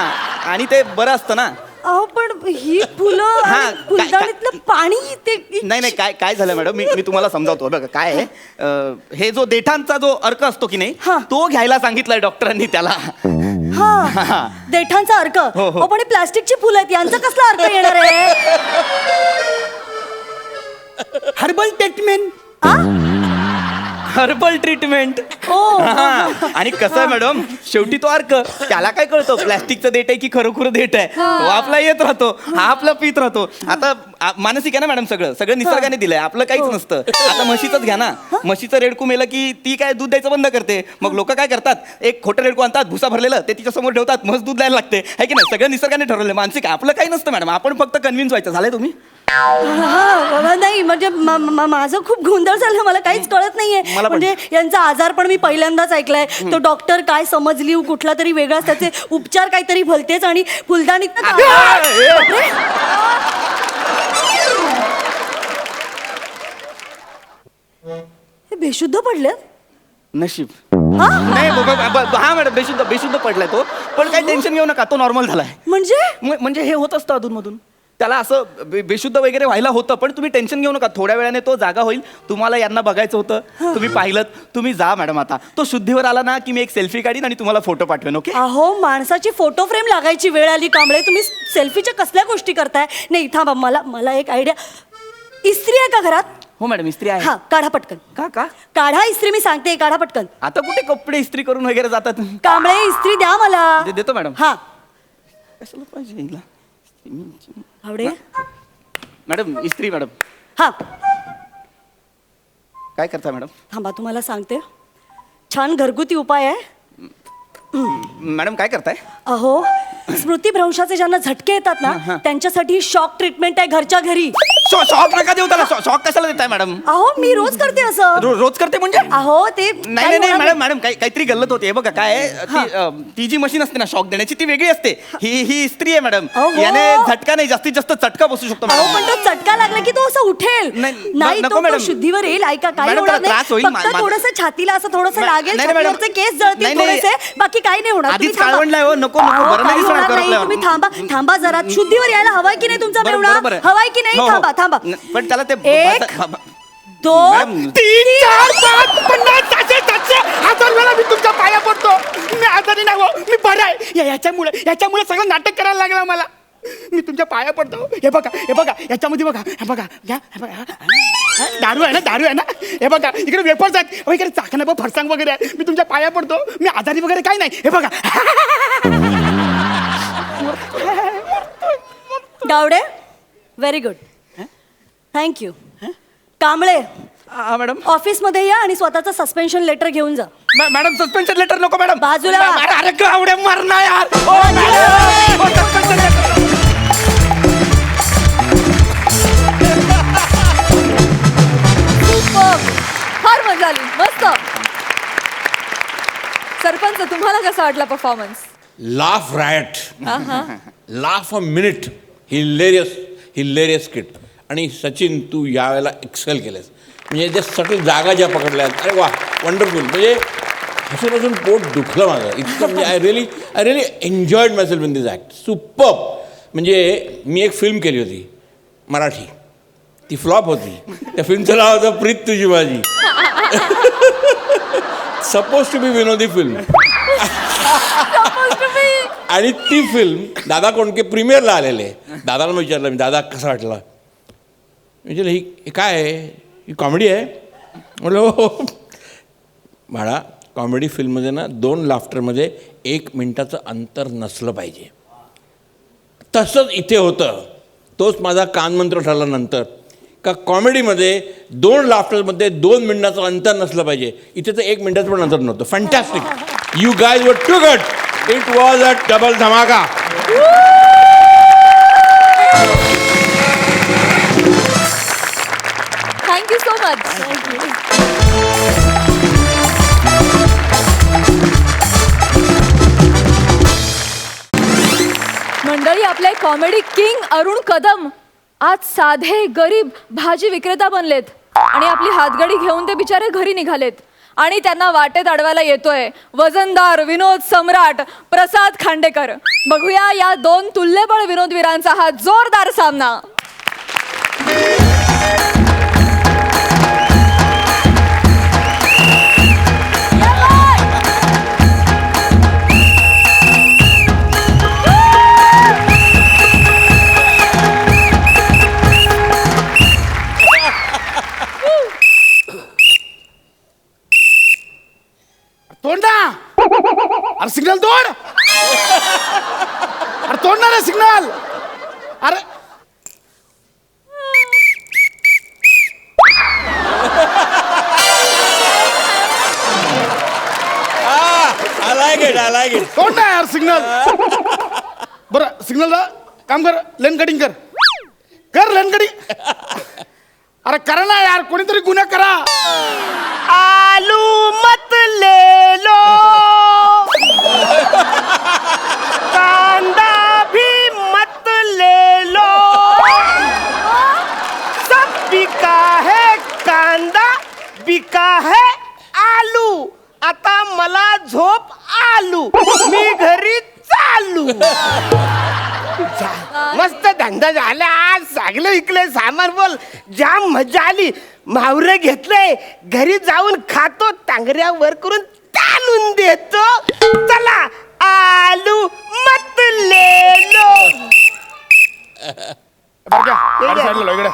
आणि ते बरं असतं ना. अहो पण ही फुलं हा, आणि फुलदाणीतलं पाणी ते नाही काय झालं मॅडम, मी तुम्हाला समजावतो. बघा काय आहे, हे जो देठांचा जो अर्क असतो की नाही, हा. तो घ्यायला सांगितलाय डॉक्टरांनी त्याला. हा देठांचा अर्क. हो. अहो, पण हे प्लास्टिकची फुलं आहेत यांचा कसला अर्क येणार आहे? Herbal treatment. Herbal treatment. हो. आणि कसं आहे मॅडम, शेवटी तो अर्क त्याला काय कळतो प्लास्टिकचं देठ आहे की खरोखर देठ आहे. तो आपला येत राहतो, हा आपला पित राहतो. आता मानसिक आहे ना मॅडम, सगळं निसर्गाने दिलंय, आपलं काहीच नसतं. आता म्हशीचंच घ्या ना, म्हशीचं रेडकू मेलं की ती काय दूध द्यायचं बंद करते. मग लोक काय करतात, एक खोटं रेडकू आणतात भुसा भरलेलं, ते तिच्या समोर ठेवतात, म्हस दूध द्यायला लागते आहे की नाही. सगळं निसर्गाने ठरवलं. मानसिक आहे, आपलं काही नसतं मॅडम, आपण फक्त कन्व्हिन्स व्हायचं. झालंय तुम्ही? हा नाही म्हणजे माझं खूप गोंधळ झालं, मला काहीच कळत नाहीये. मला पण. म्हणजे यांचा आजार पण मी पहिल्यांदाच ऐकलाय. तो डॉक्टर काय समजलीव कुठला तरी वेगळाच, त्याचे उपचार काहीतरी भलतेच आणि फुलदाणीत हे बेशुद्ध पडलेत. नशीब नाही हा मॅडम, बेशुद्ध पडलाय तो. पण काही टेन्शन घेऊ नका, तो नॉर्मल झालाय. म्हणजे म्हणजे हे होत असतं अधूनमधून. त्याला असं बेशुद्ध वगैरे व्हायला होतं, पण तुम्ही टेन्शन घेऊ नका, थोड्या वेळाने तो जागा होईल. तुम्हाला यांना बघायचं होतं, तुम्ही पाहिलं, तुम्ही जा मॅडम. आता तो शुद्धीवर आला ना की मी एक सेल्फी काढीन आणि तुम्हाला फोटो पाठवेन. ओके? अहो माणसाची फोटो फ्रेम लागायची वेळ आली कांबळे, तुम्ही सेल्फीच्या कसल्या गोष्टी करताय. नाही थांबा, मला एक आयडिया. इस्त्री आहे का घरात? हो मॅडम, इस्त्री आहे. हा काढा पटकन. का काढा इस्त्री, मी सांगते काढा पटकन. आता कुठे कपडे इस्त्री करून वगैरे जातात? कांबळे इस्त्री द्या मला. देतो मॅडम. हा कशाला पाहिजे हिला? आवडे. मॅडम इस्त्री. मॅडम हा काय करता मॅडम? थांबा तुम्हाला सांगते, छान घरगुती उपाय आहे. मॅडम काय करताय? अहो स्मृतिभ्रंशाचे ज्यांना झटके येतात ना त्यांच्यासाठी शॉक ट्रीटमेंट आहे घरच्या घरी. शॉक नका देऊ त्याला. शॉक कशाला देताय मॅडम? अहो मी रोज करते असं. रोज करते म्हणजे? अहो ते नाही मॅडम काहीतरी गल्लत होते. बघा काय ती जी मशीन असते ना शॉक देण्याची ती वेगळी असते. ही इस्त्री आहे मॅडम. याने झटका नाही, जास्तीत जास्त चटका बसू शकतो. अहो पण तो चटका लागला की तो असं उठेल. नाही नको तो मॅडम. शुद्धीवर येईल. ऐका काय मॅडम, होणार त्याला त्रास नाही, होईल. फक्त थोडंसं छातीला असं थोडंसं लागेल, नाही, मॅडम. छातीवरचे केस जळतील नाही, नाही. थोडेसे, बाकी काही नाही होणार. आधीच तुम्ही थांबा. काळवंडलाय हो. नको अहो, बरं नाही काही दिसणार होणार नाही. करपल्यावर. तुम्ही थांबा जरा. शुद्धीवर यायला हवाय की नाही तुमचा बरं, मेवणा? बरोबर आहे. हवाय की नाही? हो, हो. थांबा. पण त्याला ते 1 2 मॅडम, 3 4 5 50 700 हजार वेळा मी तुमच्या पाया पडतो. मी आजारी नाही हो, मी बरा आहे. याच्यामुळे सगळं नाटक करायला लागलं मला. मी तुमच्या पाया पडतो. हे बघा याच्यामध्ये बघा, हे बघा दारू आहे ना. हे बघा इकडे वेपर्स आहेत, इकडे चाकणा बघ, फरसांग वगैरे आहे. मी तुमच्या पाया पडतो. मी आजारी वगैरे काही नाही. हे बघा. Gawade very good, thank you. Kamble madam ऑफिसमध्ये या आणि स्वतःचं सस्पेन्शन लेटर घेऊन जा. मॅडम सस्पेन्शन लेटर नको मॅडम. बाजूला. अरे गावड्या मरणार यार. ओ मॅडम, सस्पेन्शन लेटर. फार मजा आली, मस्त. सरपंच तुम्हाला कसा वाटला performance? Laugh riot, laugh a minute, hilarious kit. आणि सचिन तू यावेळेला एक्सेल केलंस. म्हणजे ज्या सटल जागा ज्या पकडल्या, अरे वा वंडरफुल. म्हणजे हसून पोट दुखलं माझं इतकं. म्हणजे I really enjoyed my self in this act. Superb. म्हणजे मी एक फिल्म केली होती मराठी, ती फ्लॉप होती. त्या फिल्मचं नाव होतं प्रीत तुझी माझी. सपोज टू बी विनोदी फिल्म. आणि ती फिल्म दादा कोणके प्रीमियरला आलेले. दादाला मी विचारलं, मी दादा कसा वाटला? विचारलं ही काय आहे, ही कॉमेडी आहे? म्हटलं हो. बाळा कॉमेडी फिल्ममध्ये ना 2 लाफ्टरमध्ये 1 मिनिटाचं अंतर नसलं पाहिजे. तसंच इथे होतं. तोच माझा कानमंत्र ठरला नंतर का कॉमेडीमध्ये 2 लाफ्टरमध्ये 2 मिनिटाचं अंतर नसलं पाहिजे. इथे तर 1 मिनिटाचं पण अंतर नव्हतं. Fantastic. You guys were too good. It was a double dhamaka. Thank you so much. मंडळी, आपले कॉमेडी किंग अरुण कदम आज साधे गरीब भाजी विक्रेता बनलेत आणि आपली हातगडी घेऊन ते बिचारे घरी निघालेत. आणि त्यांना वाटेत अडवायला येतोय वजनदार विनोद सम्राट प्रसाद खांडेकर. बघूया या 2 तुल्यबळ विनोदवीरांचा हा जोरदार सामना. तोड ना. अरे सिग्नल तोड. अरे तोड ना रे सिग्नल. अरे I like it. तोड ना यार सिग्नल. बरं सिग्नलला काम कर, लेन कटिंग कर लेन कटिंग. अरे करा ना यार, कोणीतरी गुन्हा करा. आलू मत ले लो, कांदा भी मत ले लो, सब बिका है कांदा, बिका है आलू. आता मला झोप आलू, मी घरी चालू. मस्त धंदा. धंदा झाला आज सगळं विकलंय सामान बोल जाम मजा आली मावरं घेतलंय घरी जाऊन खातो टांगऱ्या वर करून ताणून देतो चला आलू मत ले लो इकडे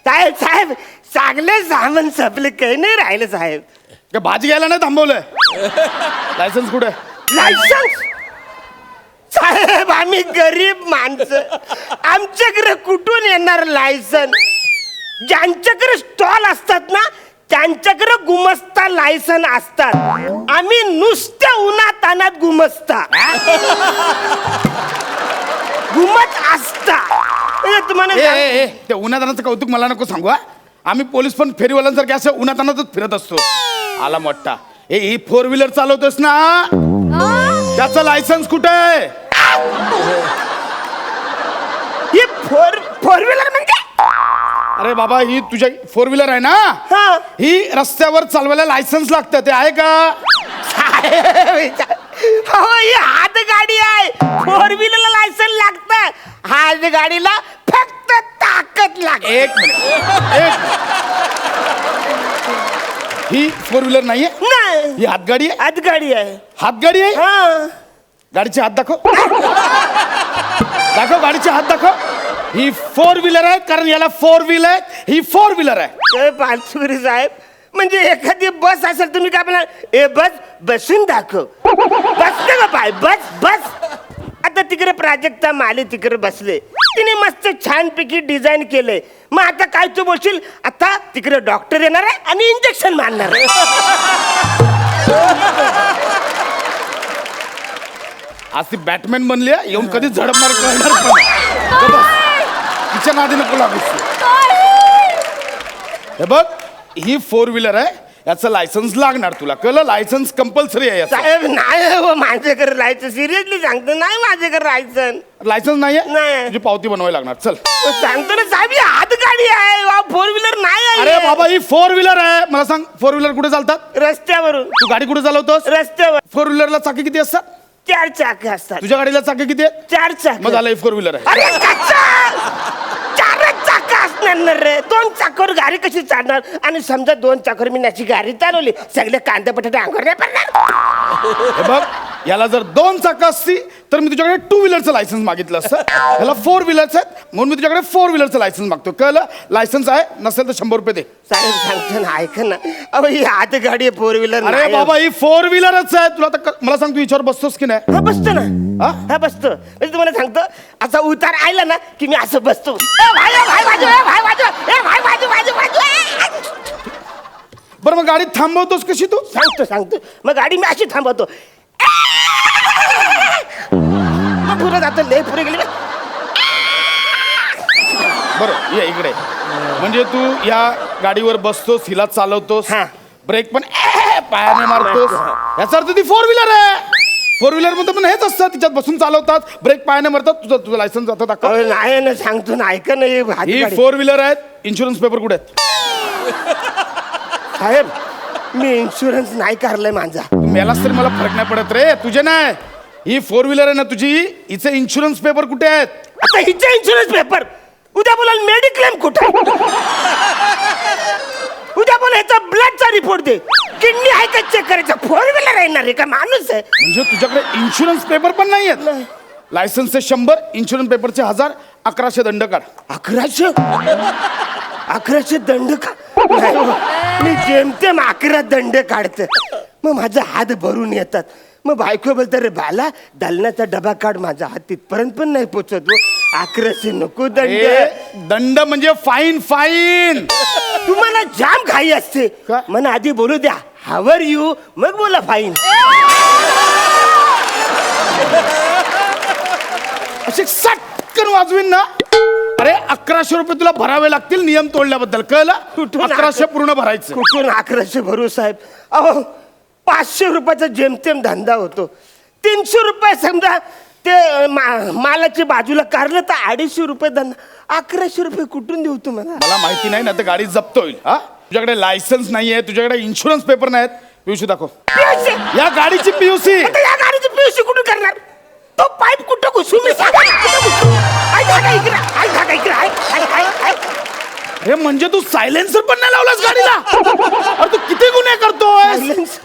साहेब साहेब चांगले सामान संपले काही नाही राहिलं साहेब भाजी घ्यायला नाही थांबवलंय लायसन्स कुठे लायसन्स साहेब आम्ही गरीब माणसं आमच्याकडे कुठून येणार लायसन ज्यांच्याकडे स्टॉल असतात ना त्यांच्याकडे गुमस्ता लायसन असतात आम्ही नुसत्या उन्हात तानात गुमस्ता घुमत असता तुम्हाला ते उन्हातानाचं कौतुक मला नको सांगू हा. आम्ही पोलीस पण फेरीवाल्यांसारखे असं उन्हातानातच फिरत असतो आला मोठा ही 4 व्हीलर चालवतोस ना त्याचं लायसन्स कुठे आहे ही फोर व्हीलर म्हणजे अरे बाबा ही तुझ्या 4 व्हीलर आहे ना हा. ही रस्त्यावर चालवायला लायसन्स लागतं ते आहे का हो ही हात गाडी आहे 4 व्हीलरला लायसन लागतं हात गाडीला फक्त ताकद लागते एक मिनिट ही 4 व्हीलर नाहीये नाही ही हातगाडी आहे हात गाडी आहे हातगाडी आहे हा गाडीचे हात दाखव दाखव गाडीचे हात दाखव ही 4 व्हीलर आहे कारण याला 4 व्हील आहे ही 4 व्हीलर आहे पालसुरी साहेब म्हणजे एखादी बस असेल तुम्ही काय म्हणा ए बस बसून दाखव बसते का पाय बस बस आता तिकडे प्राजक्ता माले तिकडे बसले तिने मस्त छानपैकी डिझाईन केलंय मग आता काय तू बोलशील आता तिकडे डॉक्टर येणार आहे आणि इंजेक्शन मारणार आहे आज ती बॅटमॅन बनली आहे येऊन कधी झडप मार करणार पण तिच्या नादी नको लागूस हे बघ ही 4 व्हीलर आहे याचं लायसन्स लागणार तुला कळलं लायसन्स कंपल्सरी आहे याचं. साहेब नाही हो माझ्याकडे राहायचं सिरियसली सांगतो नाही माझ्याकडे राहायचं लायसन्स नाहीये नाही. तुझी पावती बनवावी लागणार चल सांगतो ना साहेब ही हात गाडी आहे 4 व्हीलर नाही आहे अरे बाबा ही 4 व्हीलर आहे मला सांग 4 व्हीलर कुठे चालतात रस्त्यावरून तू गाडी कुठे चालवतोस रस्त्यावर 4 व्हीलरला चाकी किती असतात 4 चाक असतात तुझ्या गाडीला चाकी किती आहे 4 चाक मग झालं 4 व्हीलर आहे अरे कच्चा 4च चाक असणार ना रे 2 चाकावर गाडी कशी चालणार आणि समजा 2 चाकावर मी त्याची गाडी चालवली सगळे कांदे बटाटे अंगावर नाही पडणार हे बघ याला जर 2 चाकं असती तर मी तुझ्याकडे 2 व्हीलरचं लायसन्स मागितलं असतं याला 4 व्हीलरचं आहेत म्हणून मी तुझ्याकडे 4 व्हीलरचं लायसन्स मागतो कळलं लायसन्स आहे नसेल तर 100 रुपये दे साहेब सांगतो ना ऐक ना अहो ही हात गाडी आहे 4 व्हीलर अरे बाबा ही 4 व्हीलरच आहे तुला आता मला सांग तू हिच्यावर बसतोस की नाही हा बसतो ना हा बसतो म्हणजे तुम्हाला सांगतो असा उतार आला ना की मी असं बसतो भाई बाजू भाई बाजू भाई बाजू बाजू बाजू बरं मग गाडी थांबवतोस कशी तू सांगतो मग गाडी मी अशी थांबवतो मग पुढे जातो लय पुढे गेली बरं ये इकडे म्हणजे तू या गाडीवर बसतोस हिला चालवतोस हा. ब्रेक पण पायाने मारतोस याचा अर्थ ती 4 व्हीलर आहे 4 व्हीलर मध्ये पण हेच असतं तिच्यात बसून चालवतात ब्रेक पायाने मारतात तुझं लायसन्स जातं दाखव नाही ना सांगतो ना ऐका ना ही 4 व्हीलर आहेत इन्शुरन्स पेपर कुठे आहेत साहेब मी इन्शुरन्स नाही काढलाय माझा मेलास तरी मला फरक नाही पडत रे तुझे नाही ही 4 व्हीलर आहे ना तुझी हिचे इन्शुरन्स पेपर कुठे आहेत आता हिचे इन्शुरन्स पेपर उद्या बोला मेडिक्लेम कुठे उद्या बोला ह्याचा ब्लडचा रिपोर्ट दे किडनी आहे का चेक करायचा 4 व्हीलर येणार आहे का माणूस आहे म्हणजे तुझ्याकडे इन्शुरन्स पेपर पण नाही आहेत लायसन्सचे 100 इन्शुरन्स पेपरचे 1000 1100 दंड काढ 1100 दंड का नाही हो. मी जेमतेम 11 दंड काढते मग माझा हात भरून येतात मग बायको बोलतो रे बाला दलनाचा डबा काढ माझा हात तिथपर्यंत पण नाही पोचत 1100 नको दंड दंड म्हणजे फाईन फाईन तुम्हाला जाम घाई असते का? मला आधी बोलू द्या हावर यू मग बोला फाईन असे सटकन वाजवीन ना अरे 1100 रुपये तुला भरावे लागतील नियम तोडल्याबद्दल कळलं कुठून 1100 पूर्ण भरायचं कुठून 1100 भरू साहेब अहो 500 रुपयाचा जेमतेम धंदा होतो 300 रुपये समजा ते मालाची बाजूला काढलं तर 250 रुपये धंदा 1100 रुपये कुठून देऊ तुम्हाला मला माहिती नाही ना तर गाडी जप्त होईल हा तुझ्याकडे लायसन्स नाहीये तुझ्याकडे इन्शुरन्स पेपर नाहीत पीयूसी दाखव PUC? या गाडीची पीयूसी आता या गाडीची पीयूसी कुठून करणार तो पाईप कुठं घुसू मी सांगा ना, कुठं घुसू? ऐका इकडे, ऐका इकडे, ऐक. अरे म्हणजे तू सायलेन्सर पण नाही लावलास गाडीला? अरे तू किती गुन्हे करतोय?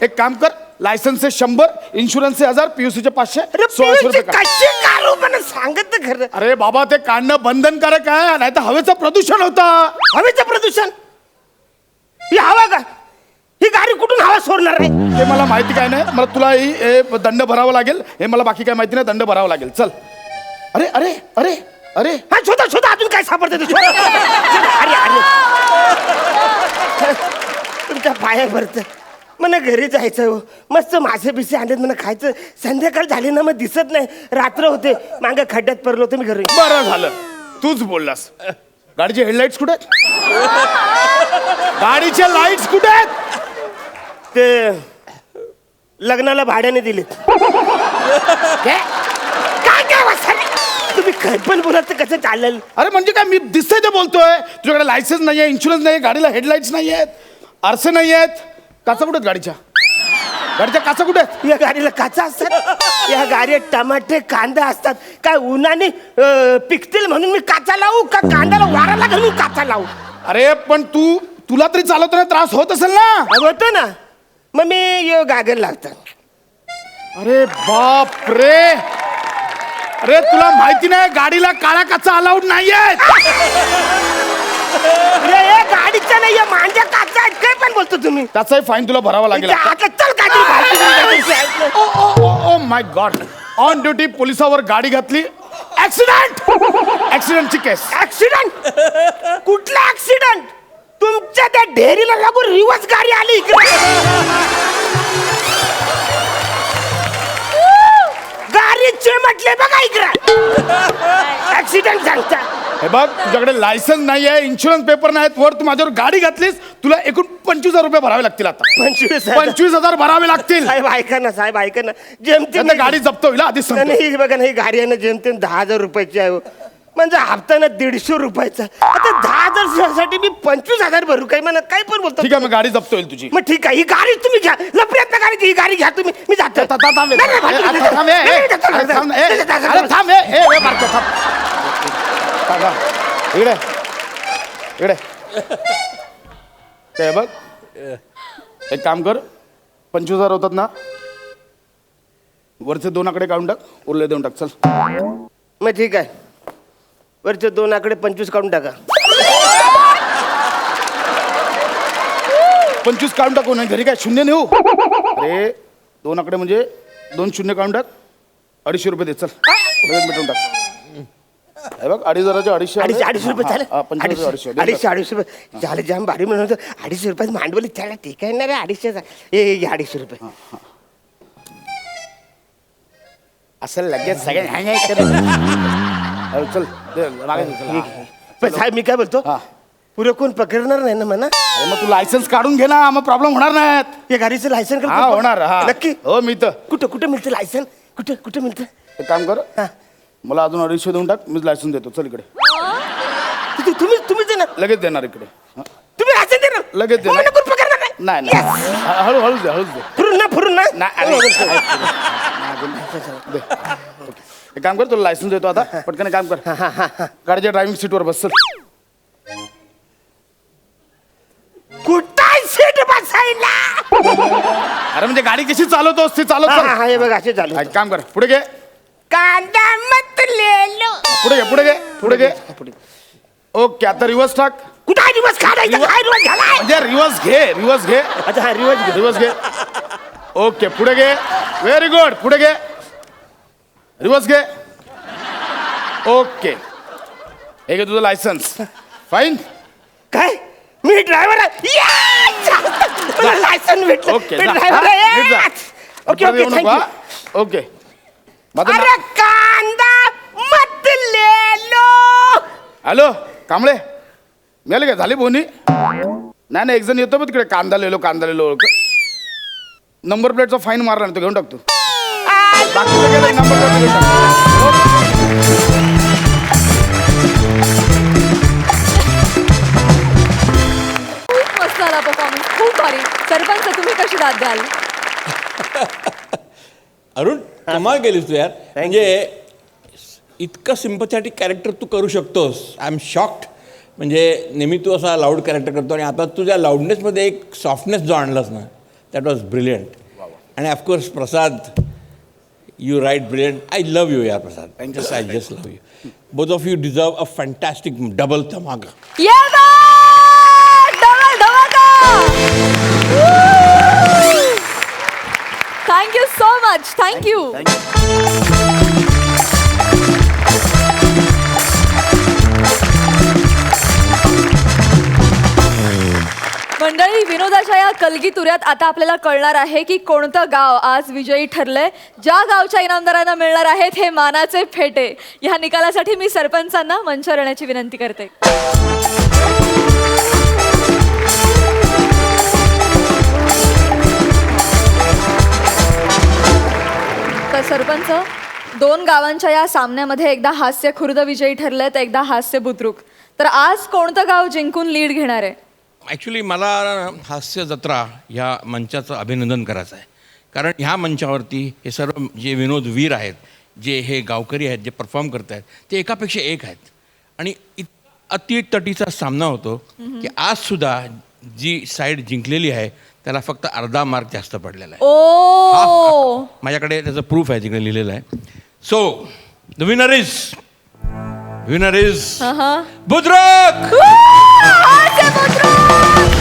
एक काम कर, लायसन्सचे 100, इन्शुरन्सचे 1000, पीयूसीचे 500, 1600 रुपये काढ. कशी काढू मला सांगत तर खरं. अरे बाबा ते काढणं बंधनकारक आहे, नाही तर हवेचं प्रदूषण होतं. हवेचं प्रदूषण ही हवा का? ही गाडी कुठून हवा सोडणार आहे? हे मला माहिती काय नाही, मला तुला हे दंड भरावा लागेल. हे मला बाकी काय माहिती नाही, दंड भरावा लागेल. चल. अरे अरे अरे अरे हा शोधा अजून काय सापडतं ते शोधा. अरे तुमच्या पाया भरत मला घरी जायचं हो. मस्त मासे बिसे आणत मला खायचं. संध्याकाळ झाली ना मग दिसत नाही, रात्र होते, मागे खड्ड्यात पडलो होतो मी घरी. बरं झालं तूच बोललास. गाडीचे हेडलाईट्स कुठे आहेत? गाडीचे लाईट्स कुठे आहेत? ते लग्नाला भाड्याने दिलेत. काय काय वाचलं? तुम्ही काय पण बोलात तर कसं चालेल? अरे म्हणजे काय, मी दिसतंय ते बोलतोय. तुझ्याकडे लायसन्स नाहीये, इन्शुरन्स नाहीये, गाडीला हेडलाईट्स नाही आहेत, आरसे नाही आहेत. काचा कुठे आहेत गाडीच्या काचा कुठे आहेत? या गाडीला काचा असतात, या गाडीत टमाटे कांदा असतात. काय उन्हाने पिकतील म्हणून मी काचा लावू का कांद्याला वाराला घालून काचा लावू? अरे पण तुला तरी चालवताना त्रास होत असेल ना? होतं ना, मग मी गागर लागतात. अरे बाप रे, अरे तुला माहिती नाही गाडीला काळा काचा अलाउड नाहीये. गाडीच्या नाही माझ्या काचा आहेत. काय पण बोलतो तुम्ही? त्याचाही फाईन तुला भरावा लागेल. आता चल काय oh my god, on duty पोलिसावर गाडी घातली, ऍक्सिडेंटची केस. ऍक्सिडेंट? कुठला ऍक्सिडेंट? तुमच्या त्या ढेरीला लागून रिवर्स गाडी आली इकडे. गाडीचे म्हटले बघा इकडे. ऍक्सिडेंट सांगता. हे बघ, तुझ्याकडे लायसन्स नाहीये, इन्शुरन्स पेपर नाहीत, वर तू माझ्यावर गाडी घातलीस, तुला एकूण 25,000 रुपये भरावे लागतील. आता 25,000 भरावे लागतील. साहेब ऐका ना, साहेब ऐका ना, जेमतेम आता गाडी जप्त होईल आधीच सांगतो. नाही बघा ना, ही गाडी आहे ना जेमतेम 10,000 रुपयाची आहे हो. म्हणजे हप्ता ना 150 रुपयाचा. आता 10,000 साठी मी 25,000 भरू काय? म्हणा काय पण बोलतो. ठीक आहे, मग गाडी जप्त होईल तुझी. मग ठीक आहे, ही गाडी तुम्ही घ्या. लपड्यात ना गाडी, ही गाडी घ्या तुम्ही. मी जातो. इकडे इकडे ते बघ, एक काम कर, 25,000 होतात ना, वरचे 2 आकडे काढून टाक, उरले देऊन टाक. चल. मग ठीक आहे, वरचे 2 आकडे 25 काढून टाका. 25 काढून टाकू, नाही घरी काय शून्य नेऊ? अरे 2 आकडे म्हणजे 2 शून्य काढून टाक, 250 रुपये दे. चल लगेच मिटवून टाक. हे बघ, 2,500चे 250 रुपये झाले. 25,000 रुपये झाले. जाम भारी म्हणून 250 रुपयात मांडवली. त्याला ठीक आहे ना रे, 250. हे 250 रुपये असं लगेच सगळे चल दे, मागे दे, चल. पण साहेब मी काय बोलतो, हा. पुरं कोण पकडणार नाही ना म्हणा? अरे मग तू लायसन्स काढून घे ना, मग प्रॉब्लेम होणार नाहीत. या गाडीचं लायसन हा होणार. हा नक्की? हो, मी तर. कुठं कुठं मिळतं लायसन? कुठं कुठं मिळतं? एक काम कर, हा. मला अजून 250 देऊन टाक, मीच लायसन्स देतो. चल इकडे. तुम्ही देणार? लगेच देणार इकडे. हा. तुम्ही लायसन देणार? लगेच देणार. मला कोण पकडणार नाही? नाही नाही, हळूहळू दे, हळूच दे. फिरून ना नाही, अरे, दे. एक काम कर, तुला लायसन्स देतो आता. पटकन एक काम कर, गाडीच्या ड्रायव्हिंग सीटवर बस. चल. कुठं सीट बसायला? अरे म्हणजे गाडी कशी चालवतोस ती चालव. हा, हा, हे बघ असे चालू. एक काम कर, पुढे घे, कांदा मत लेलो. पुढे घे, पुढे घे, पुढे घे. ओके, आता रिवर्स टाक. कुठं आहे दिवस काढायचा? काय दिवस झालाय? म्हणजे रिवर्स घे, रिवर्स घे. अच्छा हा रिवर्स रिवर्स घे. ओके, पुढे घे. Very good. पुढे घे, रिवर्स घे. ओके, हे घे तुझं लायसन्स. फाईन. काय? मी ड्रायव्हर आहे. लायसन भेटलं. ओके, मी जा. ड्रायव्हर हा, आहे. नीट जा. ओके परत ओके येऊ नको, थँक्यू. हा? ओके. माझं अरे कांदा मत लेलो. हॅलो कांबळे, मिळाले का? झाली बोनी? नाही नाही, एक जण येतो बघ तिकडे, कांदा लिहिलो कांदा लिहिलो. नंबर प्लेटचा फाईन मारला नाही तो, घेऊन टाकतो. बाकीचं गेलं, नंबर प्लेट घेऊन टाक. खूप मस्त आला परफॉर्मन्स, खूप भारी. सरपंच तुम्ही कशी दाद द्याल? अरुण कमाल केलीस तू यार. म्हणजे इतकं सिम्पथॅटिक कॅरेक्टर तू करू शकतोस. I am shocked. म्हणजे नेहमी तू असा लाऊड कॅरेक्टर करतो आणि आता तुझ्या लाऊडनेसमध्ये एक सॉफ्टनेस जो आणलास ना, दॅट वॉज ब्रिलियंट. आणि of course Prasad, you right brilliant. I love you यार Prasad. I just love you. Both of you deserve a fantastic double dhamaka. Thank you so much. Thank you. मंडळी, विनोदाच्या या कलगीतुऱ्यात आता आपल्याला कळणार आहे की कोणतं गाव आज विजयी ठरलंय. ज्या गावच्या इनामदारांना मिळणार आहेत हे मानाचे फेटे. या निकालासाठी मी सरपंचांना मंचावर येण्याची विनंती करते. तर सरपंच, 2 गावांच्या या सामन्यामध्ये एकदा हास्य खुर्द विजयी ठरले तर एकदा हास्य बुद्रुक. तर आज कोणतं गाव जिंकून लीड घेणार आहे? ॲक्च्युली मला हास्य जत्रा ह्या मंचाचं अभिनंदन करायचं आहे. कारण ह्या मंचावरती हे सर्व जे विनोदवीर आहेत, जे हे गावकरी आहेत, जे परफॉर्म करत आहेत, ते एकापेक्षा एक आहेत. आणि अतितटीचा सामना होतो की आजसुद्धा जी साईड जिंकलेली आहे त्याला फक्त अर्धा मार्क जास्त पडलेला आहे. ओ, माझ्याकडे त्याचं प्रूफ आहे, जिकडे लिहिलेलं आहे. So the winner is Budruk. हास्य बुद्रुक.